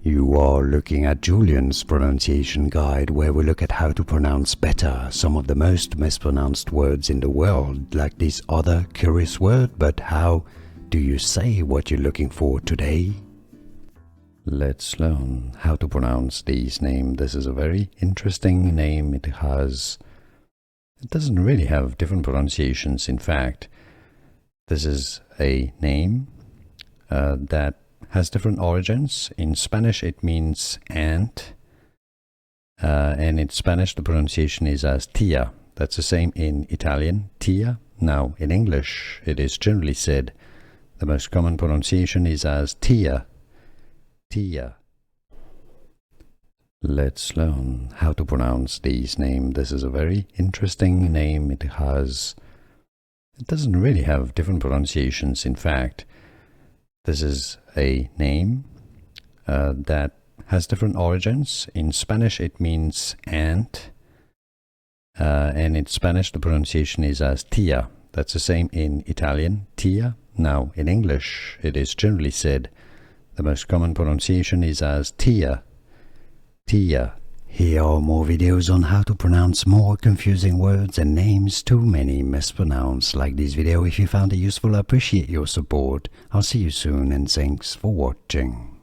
You are looking at Julian's pronunciation guide, where we look at how to pronounce better some of the most mispronounced words in the world, like this other curious word. But how do you say what you're looking for today? Let's learn how to pronounce this name. This is a very interesting name. It doesn't really have different pronunciations. In fact, this is a name that has different origins. In Spanish, it means aunt, and in Spanish, the pronunciation is as tia. That's the same in Italian, tia. Now, in English, it is generally said the most common pronunciation is as tia, tia. Let's learn how to pronounce this name. This is a very interesting name. It doesn't really have different pronunciations. In fact, this is a name that has different origins. In Spanish, it means aunt, and in Spanish, the pronunciation is as tia. That's the same in Italian, tia. Now, in English, it is generally said the most common pronunciation is as tia, tia. Here are more videos on how to pronounce more confusing words and names too many mispronounced. Like this video if you found it useful. I appreciate your support. I'll see you soon and thanks for watching.